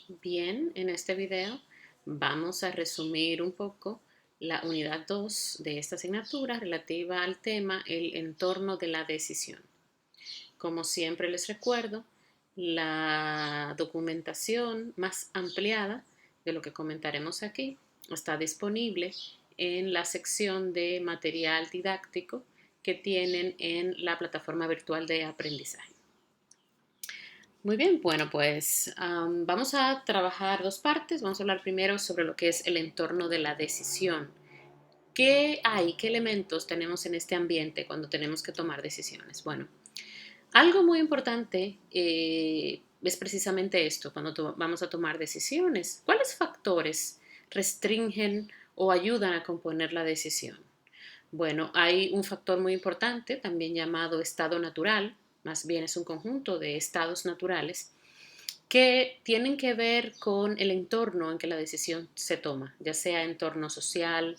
Bien, en este video vamos a resumir un poco la unidad 2 de esta asignatura relativa al tema el entorno de la decisión. Como siempre les recuerdo, la documentación más ampliada de lo que comentaremos aquí está disponible en la sección de material didáctico que tienen en la plataforma virtual de aprendizaje. Muy bien, bueno, pues vamos a trabajar dos partes. Vamos a hablar primero sobre lo que es el entorno de la decisión. ¿Qué hay? ¿Qué elementos tenemos en este ambiente cuando tenemos que tomar decisiones? Bueno, algo muy importante es precisamente esto, cuando vamos a tomar decisiones. ¿Cuáles factores restringen o ayudan a componer la decisión? Bueno, hay un factor muy importante, también llamado estado natural, más bien es un conjunto de estados naturales que tienen que ver con el entorno en que la decisión se toma, ya sea entorno social,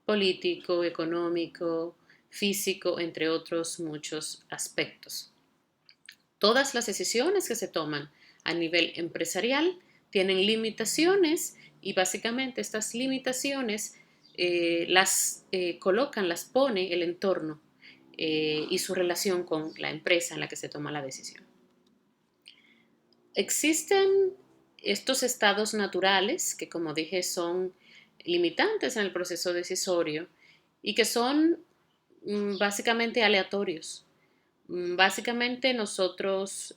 político, económico, físico, entre otros muchos aspectos. Todas las decisiones que se toman a nivel empresarial tienen limitaciones y básicamente estas limitaciones las colocan, las pone el entorno y su relación con la empresa en la que se toma la decisión. Existen estos estados naturales que, como dije, son limitantes en el proceso decisorio y que son básicamente aleatorios. Básicamente nosotros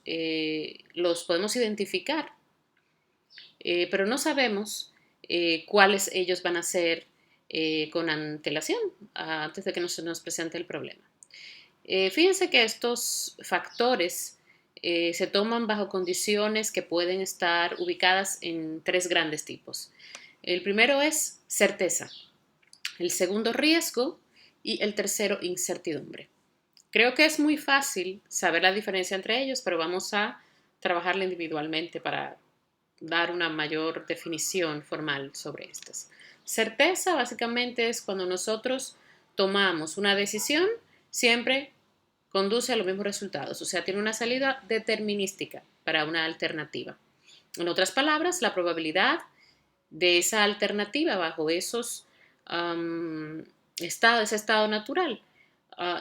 los podemos identificar, pero no sabemos cuáles ellos van a ser con antelación, antes de que nos presente el problema. Fíjense que estos factores se toman bajo condiciones que pueden estar ubicadas en tres grandes tipos. El primero es certeza, el segundo riesgo y el tercero incertidumbre. Creo que es muy fácil saber la diferencia entre ellos, pero vamos a trabajarla individualmente para dar una mayor definición formal sobre estas. Certeza básicamente es cuando nosotros tomamos una decisión, siempre conduce a los mismos resultados, o sea, tiene una salida determinística para una alternativa. En otras palabras, la probabilidad de esa alternativa bajo ese estado natural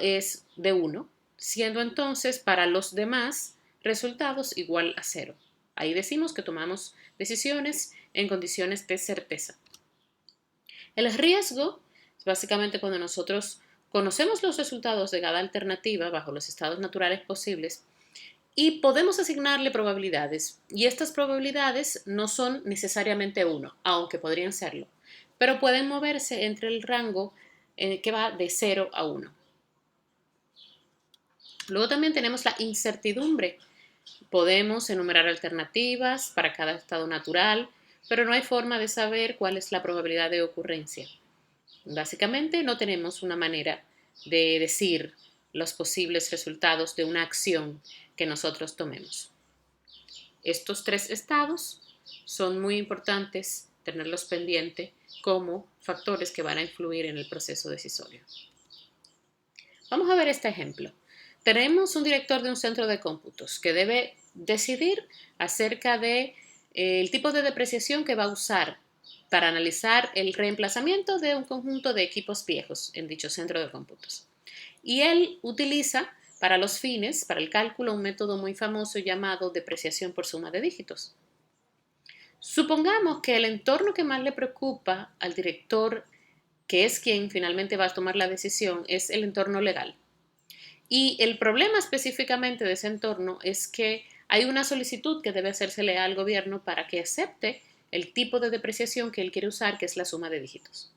es de 1, siendo entonces para los demás resultados igual a 0. Ahí decimos que tomamos decisiones en condiciones de certeza. El riesgo es básicamente cuando nosotros conocemos los resultados de cada alternativa bajo los estados naturales posibles y podemos asignarle probabilidades. Y estas probabilidades no son necesariamente 1, aunque podrían serlo, pero pueden moverse entre el rango que va de 0 a 1. Luego también tenemos la incertidumbre. Podemos enumerar alternativas para cada estado natural, pero no hay forma de saber cuál es la probabilidad de ocurrencia. Básicamente no tenemos una manera de decir los posibles resultados de una acción que nosotros tomemos. Estos tres estados son muy importantes tenerlos pendientes como factores que van a influir en el proceso decisorio. Vamos a ver este ejemplo. Tenemos un director de un centro de cómputos que debe decidir acerca de el tipo de depreciación que va a usar para analizar el reemplazamiento de un conjunto de equipos viejos en dicho centro de cómputos. Y él utiliza para los fines, para el cálculo, un método muy famoso llamado depreciación por suma de dígitos. Supongamos que el entorno que más le preocupa al director, que es quien finalmente va a tomar la decisión, es el entorno legal. Y el problema específicamente de ese entorno es que hay una solicitud que debe hacérsele al gobierno para que acepte el tipo de depreciación que él quiere usar, que es la suma de dígitos.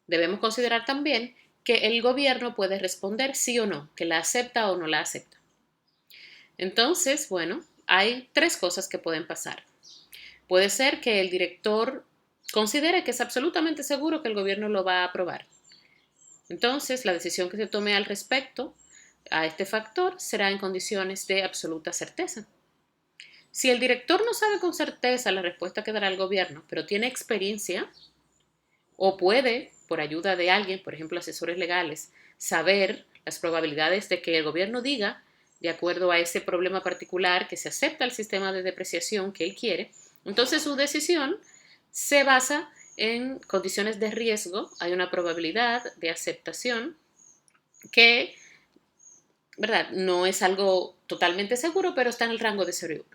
Debemos considerar también que el gobierno puede responder sí o no, que la acepta o no la acepta. Entonces, bueno, hay tres cosas que pueden pasar. Puede ser que el director considere que es absolutamente seguro que el gobierno lo va a aprobar. Entonces, la decisión que se tome al respecto a este factor será en condiciones de absoluta certeza. Si el director no sabe con certeza la respuesta que dará el gobierno, pero tiene experiencia o puede, por ayuda de alguien, por ejemplo, asesores legales, saber las probabilidades de que el gobierno diga de acuerdo a ese problema particular que se acepta el sistema de depreciación que él quiere. Entonces su decisión se basa en condiciones de riesgo, hay una probabilidad de aceptación que, ¿verdad?, no es algo totalmente seguro, pero está en el rango de 0 y 1.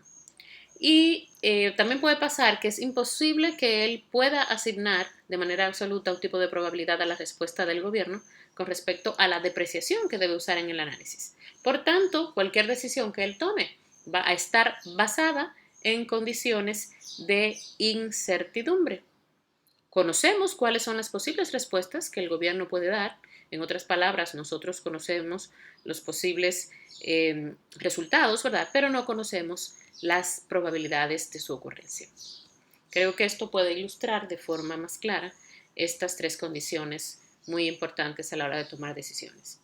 Y también puede pasar que es imposible que él pueda asignar de manera absoluta un tipo de probabilidad a la respuesta del gobierno con respecto a la depreciación que debe usar en el análisis. Por tanto, cualquier decisión que él tome va a estar basada en condiciones de incertidumbre. Conocemos cuáles son las posibles respuestas que el gobierno puede dar. En otras palabras, nosotros conocemos los posibles resultados, ¿verdad? Pero no conocemos las probabilidades de su ocurrencia. Creo que esto puede ilustrar de forma más clara estas tres condiciones muy importantes a la hora de tomar decisiones.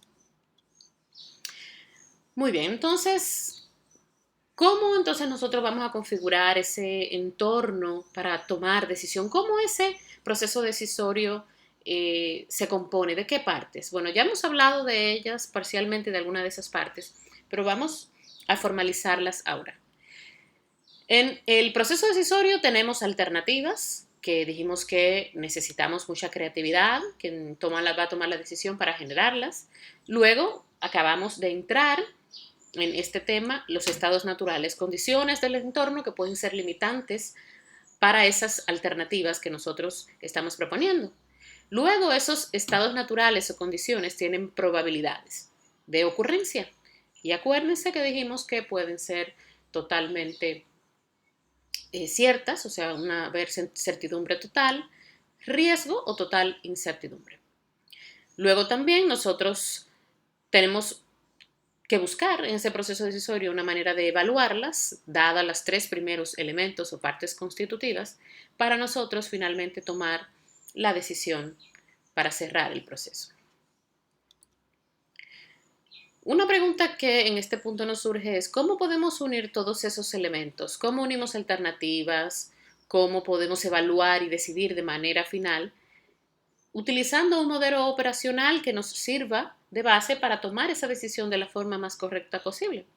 Muy bien, entonces, ¿cómo entonces nosotros vamos a configurar ese entorno para tomar decisión? ¿Cómo ese proceso decisorio se compone? ¿De qué partes? Bueno, ya hemos hablado de ellas parcialmente, de alguna de esas partes, pero vamos a formalizarlas ahora. En el proceso decisorio tenemos alternativas, que dijimos que necesitamos mucha creatividad, quien va a tomar la decisión para generarlas. Luego acabamos de entrar en este tema los estados naturales, condiciones del entorno que pueden ser limitantes para esas alternativas que nosotros estamos proponiendo. Luego esos estados naturales o condiciones tienen probabilidades de ocurrencia. Y acuérdense que dijimos que pueden ser totalmente ciertas, o sea, haber certidumbre total, riesgo o total incertidumbre. Luego también nosotros tenemos que buscar en ese proceso decisorio una manera de evaluarlas, dadas los tres primeros elementos o partes constitutivas, para nosotros finalmente tomar la decisión para cerrar el proceso. Una pregunta que en este punto nos surge es, ¿cómo podemos unir todos esos elementos? ¿Cómo unimos alternativas? ¿Cómo podemos evaluar y decidir de manera final? Utilizando un modelo operacional que nos sirva de base para tomar esa decisión de la forma más correcta posible.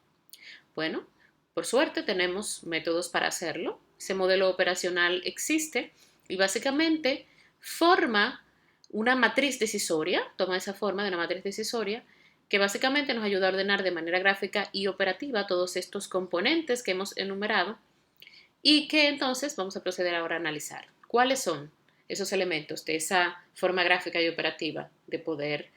Bueno, por suerte tenemos métodos para hacerlo. Ese modelo operacional existe y básicamente forma una matriz decisoria, toma esa forma de una matriz decisoria, que básicamente nos ayuda a ordenar de manera gráfica y operativa todos estos componentes que hemos enumerado y que entonces vamos a proceder ahora a analizar. ¿Cuáles son esos elementos de esa forma gráfica y operativa de poder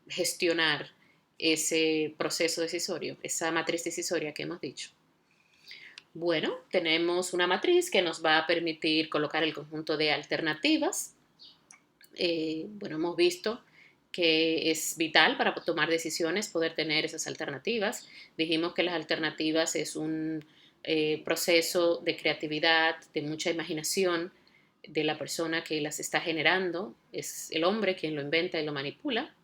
gestionar ese proceso decisorio, esa matriz decisoria que hemos dicho? Bueno, tenemos una matriz que nos va a permitir colocar el conjunto de alternativas. Bueno, hemos visto que es vital para tomar decisiones poder tener esas alternativas. Dijimos que las alternativas es un proceso de creatividad, de mucha imaginación de la persona que las está generando, es el hombre quien lo inventa y lo manipula.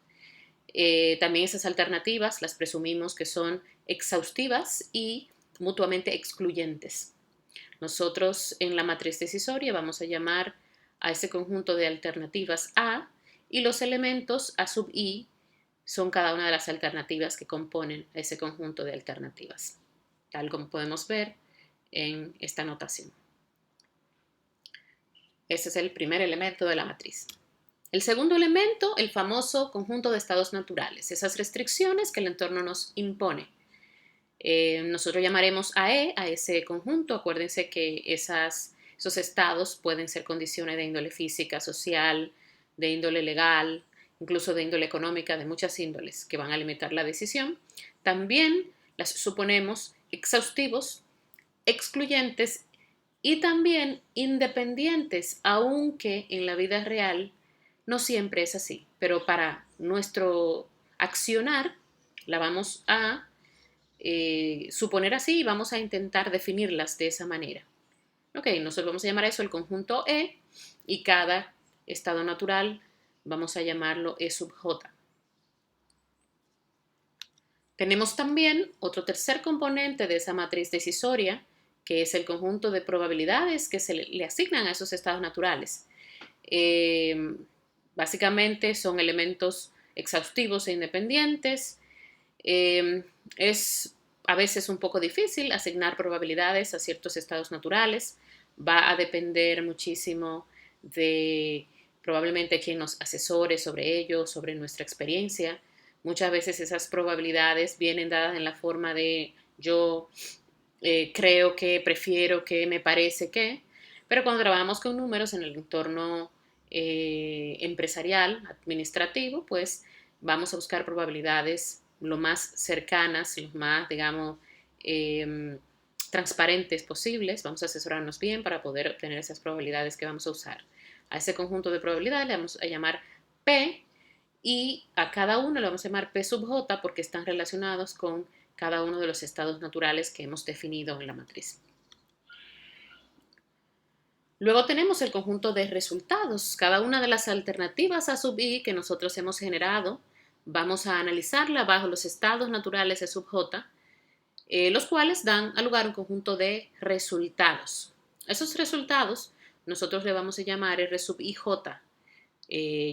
También esas alternativas las presumimos que son exhaustivas y mutuamente excluyentes. Nosotros en la matriz decisoria vamos a llamar a ese conjunto de alternativas A y los elementos A sub I son cada una de las alternativas que componen ese conjunto de alternativas, tal como podemos ver en esta notación. Ese es el primer elemento de la matriz. El segundo elemento, el famoso conjunto de estados naturales, esas restricciones que el entorno nos impone. Nosotros llamaremos AE a ese conjunto. Acuérdense que esos estados pueden ser condiciones de índole física, social, de índole legal, incluso de índole económica, de muchas índoles que van a limitar la decisión. También las suponemos exhaustivos, excluyentes y también independientes, aunque en la vida real no siempre es así. Pero para nuestro accionar la vamos a suponer así y vamos a intentar definirlas de esa manera. Ok, nosotros vamos a llamar a eso el conjunto E y cada estado natural vamos a llamarlo E sub J. Tenemos también otro tercer componente de esa matriz decisoria, que es el conjunto de probabilidades que se le asignan a esos estados naturales. Básicamente son elementos exhaustivos e independientes. Es a veces un poco difícil asignar probabilidades a ciertos estados naturales. Va a depender muchísimo de probablemente quien nos asesore sobre ello, sobre nuestra experiencia. Muchas veces esas probabilidades vienen dadas en la forma de yo creo que, prefiero que, me parece que, pero cuando trabajamos con números en el entorno empresarial, administrativo, pues vamos a buscar probabilidades lo más cercanas, lo más, digamos, eh, transparentes posibles. Vamos a asesorarnos bien para poder obtener esas probabilidades que vamos a usar. A ese conjunto de probabilidades le vamos a llamar P y a cada uno le vamos a llamar P sub J porque están relacionados con cada uno de los estados naturales que hemos definido en la matriz. Luego tenemos el conjunto de resultados. Cada una de las alternativas A sub I que nosotros hemos generado, vamos a analizarla bajo los estados naturales E sub J, los cuales dan a lugar un conjunto de resultados. Esos resultados nosotros le vamos a llamar R sub IJ,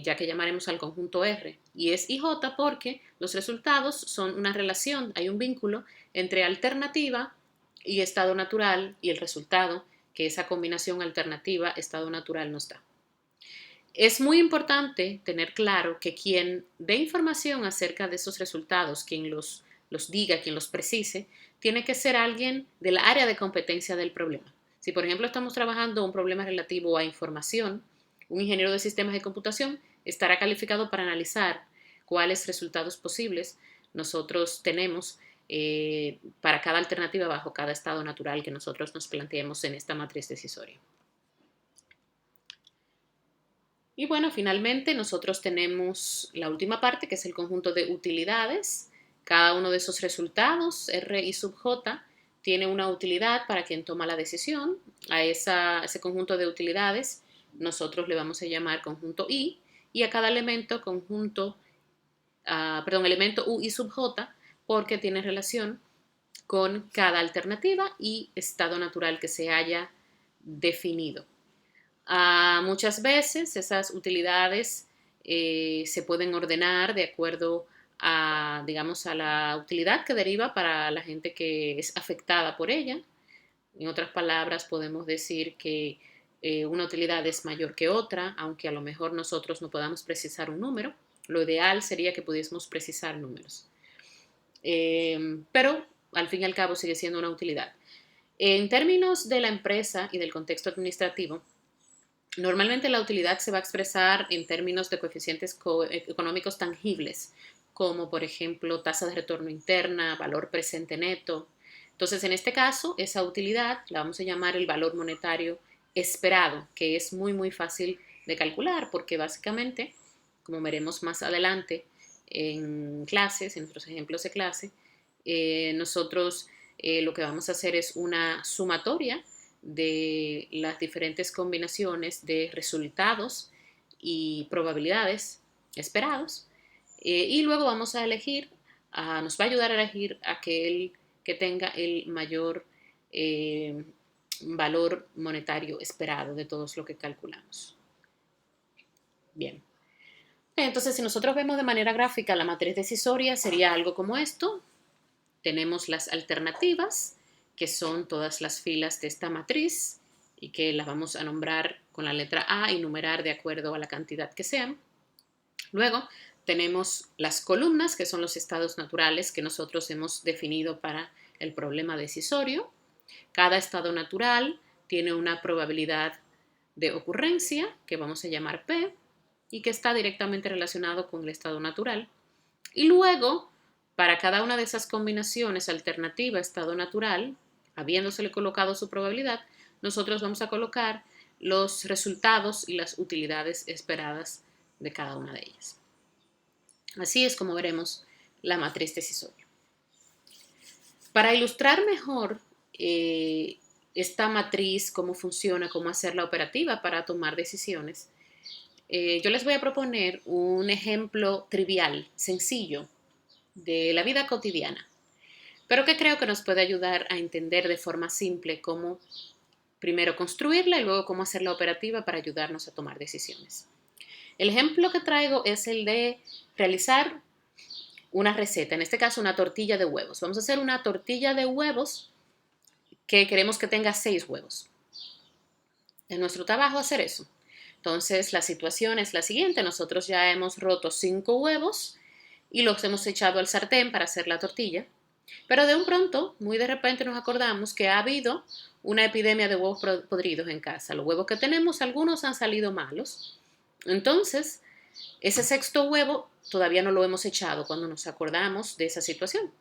ya que llamaremos al conjunto R. Y es IJ porque los resultados son una relación, hay un vínculo entre alternativa y estado natural y el resultado que esa combinación alternativa estado natural nos da. Es muy importante tener claro que quien dé información acerca de esos resultados, quien los diga, quien los precise, tiene que ser alguien del área de competencia del problema. Si, por ejemplo, estamos trabajando un problema relativo a información, un ingeniero de sistemas de computación estará calificado para analizar cuáles resultados posibles nosotros tenemos para cada alternativa bajo cada estado natural que nosotros nos planteemos en esta matriz decisoria. Y bueno, finalmente nosotros tenemos la última parte, que es el conjunto de utilidades. Cada uno de esos resultados, R y sub J, tiene una utilidad para quien toma la decisión. A ese conjunto de utilidades nosotros le vamos a llamar conjunto I, y a cada elemento elemento U y sub J, porque tiene relación con cada alternativa y estado natural que se haya definido. Muchas veces esas utilidades se pueden ordenar de acuerdo a, digamos, a la utilidad que deriva para la gente que es afectada por ella. En otras palabras, podemos decir que una utilidad es mayor que otra, aunque a lo mejor nosotros no podamos precisar un número. Lo ideal sería que pudiésemos precisar números. Pero al fin y al cabo sigue siendo una utilidad. En términos de la empresa y del contexto administrativo, normalmente la utilidad se va a expresar en términos de coeficientes económicos tangibles, como por ejemplo tasa de retorno interna, valor presente neto. Entonces, en este caso, esa utilidad la vamos a llamar el valor monetario esperado, que es muy fácil de calcular porque básicamente, como veremos más adelante en clases, en nuestros ejemplos de clase, nosotros lo que vamos a hacer es una sumatoria de las diferentes combinaciones de resultados y probabilidades esperados, y luego vamos a elegir, nos va a ayudar a elegir aquel que tenga el mayor valor monetario esperado de todos lo que calculamos. Bien. Entonces, si nosotros vemos de manera gráfica la matriz decisoria, sería algo como esto. Tenemos las alternativas, que son todas las filas de esta matriz y que las vamos a nombrar con la letra A y numerar de acuerdo a la cantidad que sean. Luego tenemos las columnas, que son los estados naturales que nosotros hemos definido para el problema decisorio. Cada estado natural tiene una probabilidad de ocurrencia, que vamos a llamar P, y que está directamente relacionado con el estado natural. Y luego, para cada una de esas combinaciones alternativa estado natural, habiéndosele colocado su probabilidad, nosotros vamos a colocar los resultados y las utilidades esperadas de cada una de ellas. Así es como veremos la matriz decisoria. Para ilustrar mejor esta matriz, cómo funciona, cómo hacerla operativa para tomar decisiones, yo les voy a proponer un ejemplo trivial, sencillo, de la vida cotidiana, pero que creo que nos puede ayudar a entender de forma simple cómo primero construirla y luego cómo hacerla operativa para ayudarnos a tomar decisiones. El ejemplo que traigo es el de realizar una receta, en este caso una tortilla de huevos. Vamos a hacer una tortilla de huevos que queremos que tenga 6 huevos. Es nuestro trabajo hacer eso. Entonces la situación es la siguiente, nosotros ya hemos roto 5 huevos y los hemos echado al sartén para hacer la tortilla, pero de un pronto, muy de repente nos acordamos que ha habido una epidemia de huevos podridos en casa. Los huevos que tenemos, algunos han salido malos. Entonces, ese sexto huevo todavía no lo hemos echado cuando nos acordamos de esa situación.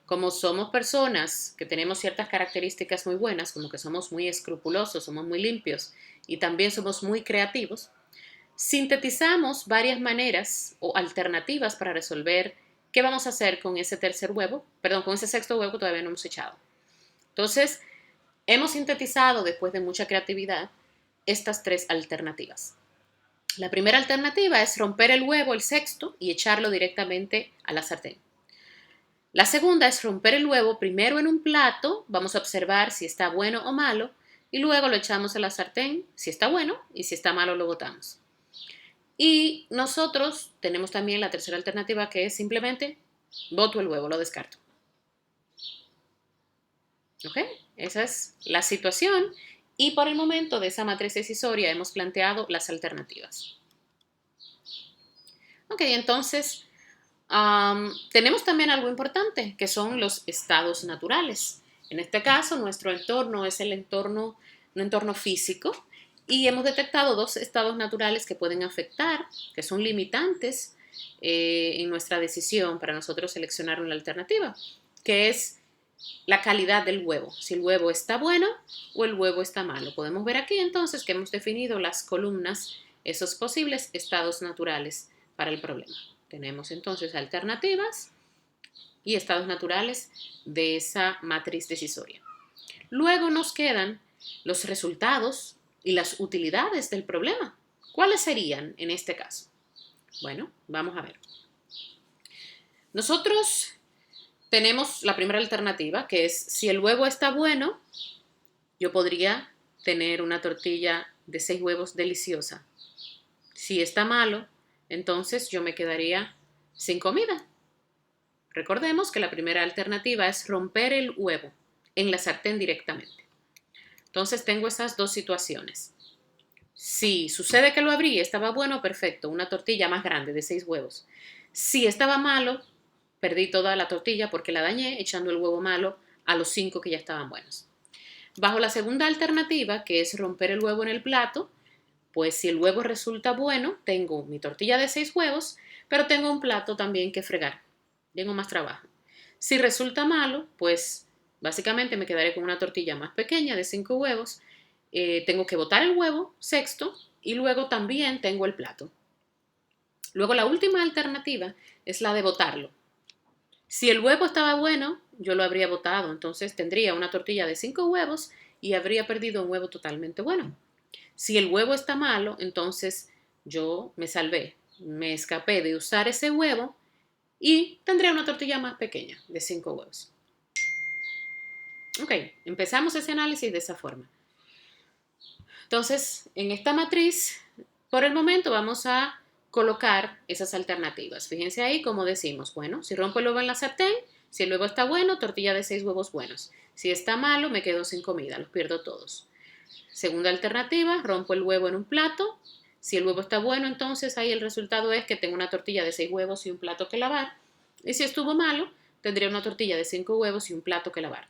Como somos personas que tenemos ciertas características muy buenas, como que somos muy escrupulosos, somos muy limpios y también somos muy creativos, sintetizamos varias maneras o alternativas para resolver qué vamos a hacer con ese tercer huevo, perdón, con ese sexto huevo que todavía no hemos echado. Entonces, hemos sintetizado después de mucha creatividad estas 3 alternativas. La primera alternativa es romper el huevo, el sexto, y echarlo directamente a la sartén. La segunda es romper el huevo primero en un plato, vamos a observar si está bueno o malo, y luego lo echamos a la sartén, si está bueno, y si está malo lo botamos. Y nosotros tenemos también la tercera alternativa, que es simplemente boto el huevo, lo descarto. ¿Ok? Esa es la situación. Y por el momento de esa matriz decisoria hemos planteado las alternativas. Ok, entonces tenemos también algo importante, que son los estados naturales. En este caso, nuestro entorno es un entorno físico, y hemos detectado 2 estados naturales que pueden afectar, que son limitantes en nuestra decisión para nosotros seleccionar una alternativa, que es la calidad del huevo, si el huevo está bueno o el huevo está malo. Podemos ver aquí entonces que hemos definido las columnas, esos posibles estados naturales para el problema. Tenemos entonces alternativas y estados naturales de esa matriz decisoria. Luego nos quedan los resultados y las utilidades del problema. ¿Cuáles serían en este caso? Bueno, vamos a ver. Nosotros tenemos la primera alternativa, que es si el huevo está bueno, yo podría tener una tortilla de 6 huevos deliciosa. Si está malo, entonces yo me quedaría sin comida. Recordemos que la primera alternativa es romper el huevo en la sartén directamente. Entonces tengo esas 2 situaciones. Si sucede que lo abrí y estaba bueno, perfecto, una tortilla más grande de 6 huevos. Si estaba malo, perdí toda la tortilla porque la dañé echando el huevo malo a los 5 que ya estaban buenos. Bajo la segunda alternativa, que es romper el huevo en el plato, pues si el huevo resulta bueno, tengo mi tortilla de 6 huevos, pero tengo un plato también que fregar. Tengo más trabajo. Si resulta malo, pues básicamente me quedaré con una tortilla más pequeña de 5 huevos. Tengo que botar el huevo, sexto, y luego también tengo el plato. Luego la última alternativa es la de botarlo. Si el huevo estaba bueno, yo lo habría botado, entonces tendría una tortilla de 5 huevos y habría perdido un huevo totalmente bueno. Si el huevo está malo, entonces yo me salvé, me escapé de usar ese huevo y tendría una tortilla más pequeña de 5 huevos. Ok, empezamos ese análisis de esa forma. Entonces, en esta matriz, por el momento vamos a colocar esas alternativas. Fíjense ahí cómo decimos, bueno, si rompo el huevo en la sartén, si el huevo está bueno, tortilla de 6 huevos buenos. Si está malo, me quedo sin comida, los pierdo todos. Segunda alternativa, rompo el huevo en un plato. Si el huevo está bueno, entonces ahí el resultado es que tengo una tortilla de 6 huevos y un plato que lavar. Y si estuvo malo, tendría una tortilla de 5 huevos y un plato que lavar.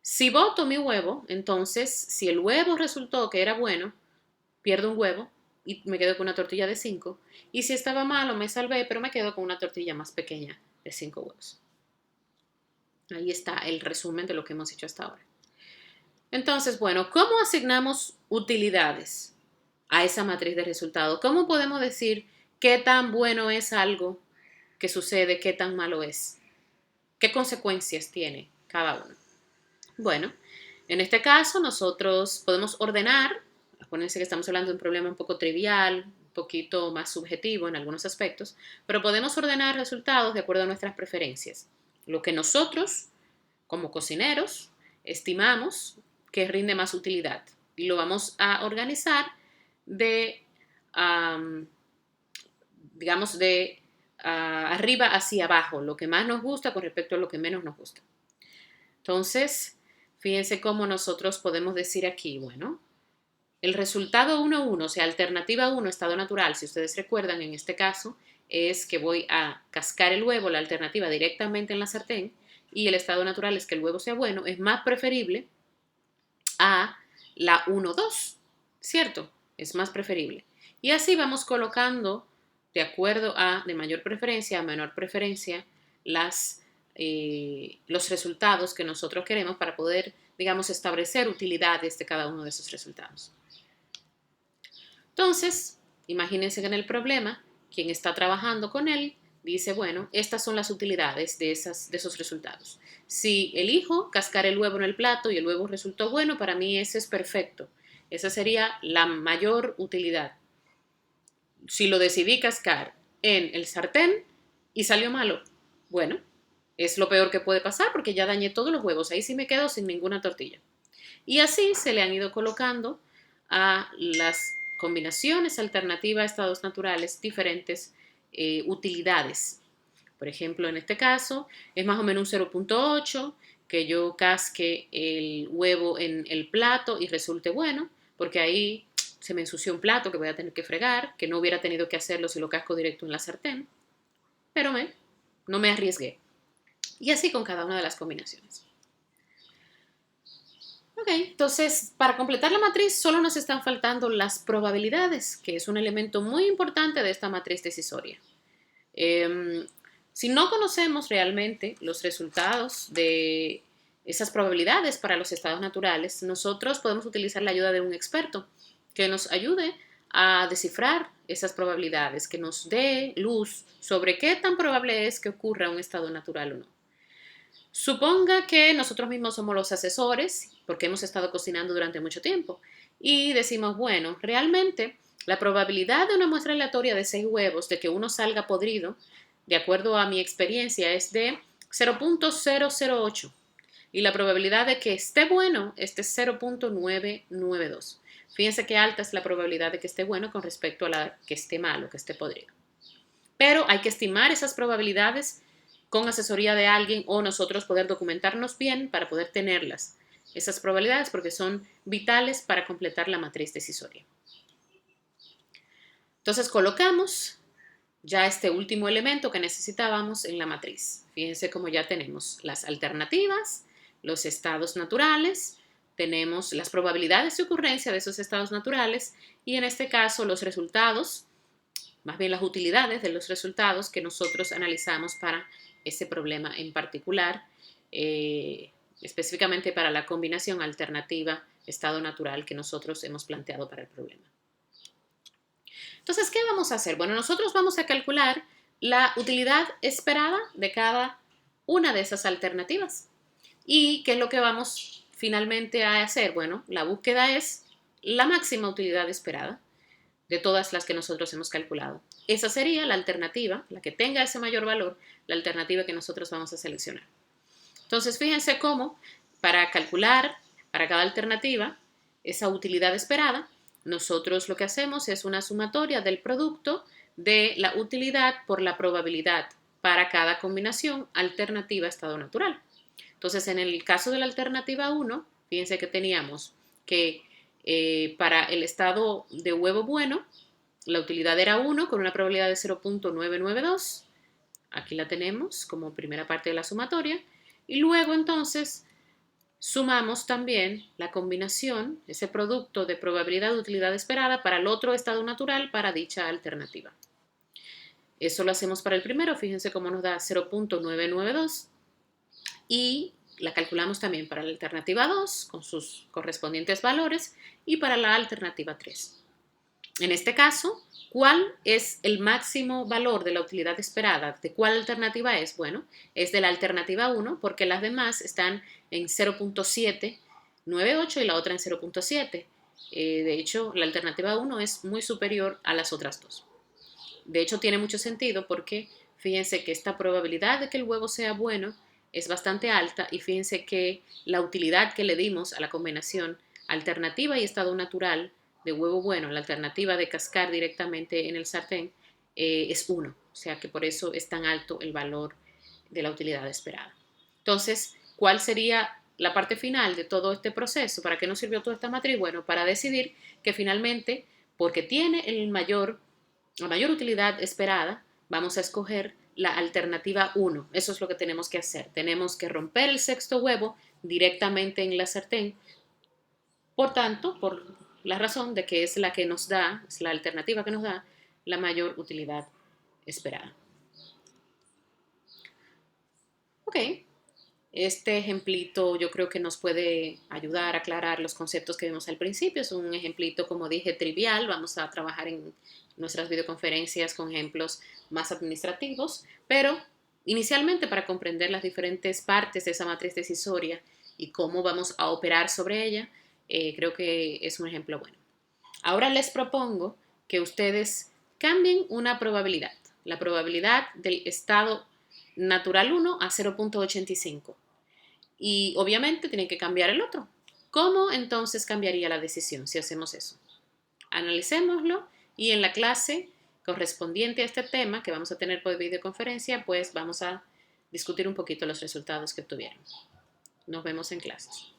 Si boto mi huevo, entonces si el huevo resultó que era bueno, pierdo un huevo y me quedo con una tortilla de 5. Y si estaba malo, me salvé, pero me quedo con una tortilla más pequeña de 5 huevos. Ahí está el resumen de lo que hemos hecho hasta ahora. Entonces, bueno, ¿cómo asignamos utilidades a esa matriz de resultados? ¿Cómo podemos decir qué tan bueno es algo que sucede, qué tan malo es? ¿Qué consecuencias tiene cada uno? Bueno, en este caso nosotros podemos ordenar, acuérdense que estamos hablando de un problema un poco trivial, un poquito más subjetivo en algunos aspectos, pero podemos ordenar resultados de acuerdo a nuestras preferencias. Lo que nosotros, como cocineros, estimamos que rinde más utilidad y lo vamos a organizar de, digamos, de arriba hacia abajo, lo que más nos gusta con respecto a lo que menos nos gusta. Entonces, fíjense cómo nosotros podemos decir aquí, bueno, el resultado 1,1, o sea, alternativa 1, estado natural, si ustedes recuerdan en este caso, es que voy a cascar el huevo, la alternativa directamente en la sartén, y el estado natural es que el huevo sea bueno, es más preferible a la 1,2, ¿cierto? Es más preferible. Y así vamos colocando, de acuerdo a de mayor preferencia a menor preferencia, los resultados que nosotros queremos para poder, digamos, establecer utilidades de cada uno de esos resultados. Entonces, imagínense que en el problema, quien está trabajando con él dice, bueno, estas son las utilidades de esos resultados. Si elijo cascar el huevo en el plato y el huevo resultó bueno, para mí ese es perfecto. Esa sería la mayor utilidad. Si lo decidí cascar en el sartén y salió malo, bueno, es lo peor que puede pasar porque ya dañé todos los huevos. Ahí sí me quedo sin ninguna tortilla. Y así se le han ido colocando a las combinaciones alternativas a estados naturales diferentes utilidades. Por ejemplo, en este caso es más o menos un 0,8 que yo casque el huevo en el plato y resulte bueno, porque ahí se me ensució un plato que voy a tener que fregar, que no hubiera tenido que hacerlo si lo casco directo en la sartén, pero no me arriesgué. Y así con cada una de las combinaciones. Ok, entonces para completar la matriz solo nos están faltando las probabilidades, que es un elemento muy importante de esta matriz decisoria. Si no conocemos realmente los resultados de esas probabilidades para los estados naturales, nosotros podemos utilizar la ayuda de un experto que nos ayude a descifrar esas probabilidades, que nos dé luz sobre qué tan probable es que ocurra un estado natural o no. Suponga que nosotros mismos somos los asesores, porque hemos estado cocinando durante mucho tiempo, y decimos, bueno, realmente la probabilidad de una muestra aleatoria de 6 huevos de que uno salga podrido, de acuerdo a mi experiencia, es de 0,008 y la probabilidad de que esté bueno es de 0,992. Fíjense qué alta es la probabilidad de que esté bueno con respecto a la que esté malo, que esté podrido. Pero hay que estimar esas probabilidades con asesoría de alguien o nosotros poder documentarnos bien para poder tenerlas, esas probabilidades, porque son vitales para completar la matriz decisoria. Entonces colocamos ya este último elemento que necesitábamos en la matriz. Fíjense cómo ya tenemos las alternativas, los estados naturales, tenemos las probabilidades de ocurrencia de esos estados naturales y en este caso los resultados, más bien las utilidades de los resultados que nosotros analizamos para ese problema en particular, específicamente para la combinación alternativa estado natural que nosotros hemos planteado para el problema. Entonces, ¿qué vamos a hacer? Bueno, nosotros vamos a calcular la utilidad esperada de cada una de esas alternativas. ¿Y qué es lo que vamos finalmente a hacer? Bueno, la búsqueda es la máxima utilidad esperada de todas las que nosotros hemos calculado. Esa sería la alternativa, la que tenga ese mayor valor, la alternativa que nosotros vamos a seleccionar. Entonces, fíjense cómo para calcular para cada alternativa esa utilidad esperada, nosotros lo que hacemos es una sumatoria del producto de la utilidad por la probabilidad para cada combinación alternativa estado natural. Entonces, en el caso de la alternativa 1, fíjense que teníamos que para el estado de huevo bueno, la utilidad era 1 con una probabilidad de 0,992. Aquí la tenemos como primera parte de la sumatoria. Y luego entonces sumamos también la combinación, ese producto de probabilidad de utilidad esperada para el otro estado natural para dicha alternativa. Eso lo hacemos para el primero, fíjense cómo nos da 0,992 y la calculamos también para la alternativa 2 con sus correspondientes valores y para la alternativa 3. En este caso, ¿cuál es el máximo valor de la utilidad esperada? ¿De cuál alternativa es? Bueno, es de la alternativa 1 porque las demás están en 0,798 y la otra en 0,7. De hecho, la alternativa 1 es muy superior a las otras dos. De hecho, tiene mucho sentido porque fíjense que esta probabilidad de que el huevo sea bueno es bastante alta y fíjense que la utilidad que le dimos a la combinación alternativa y estado natural de huevo bueno, la alternativa de cascar directamente en el sartén, es 1. O O sea que por eso es tan alto el valor de la utilidad esperada. Entonces, ¿cuál sería la parte final de todo este proceso? ¿Para qué nos sirvió toda esta matriz? Bueno, para decidir que finalmente, porque tiene la mayor utilidad esperada, vamos a escoger la alternativa 1. Eso es lo que tenemos que hacer. Tenemos que romper el sexto huevo directamente en la sartén. Por tanto, por la razón de que es la que nos da, es la alternativa que nos da la mayor utilidad esperada. Ok, este ejemplito yo creo que nos puede ayudar a aclarar los conceptos que vimos al principio. Es un ejemplito, como dije, trivial. Vamos a trabajar en nuestras videoconferencias con ejemplos más administrativos, pero inicialmente para comprender las diferentes partes de esa matriz decisoria y cómo vamos a operar sobre ella, creo que es un ejemplo bueno. Ahora les propongo que ustedes cambien una probabilidad, la probabilidad del estado natural 1 a 0.85. Y obviamente tienen que cambiar el otro. ¿Cómo entonces cambiaría la decisión si hacemos eso? Analicémoslo y en la clase correspondiente a este tema que vamos a tener por videoconferencia, pues vamos a discutir un poquito los resultados que obtuvieron. Nos vemos en clases.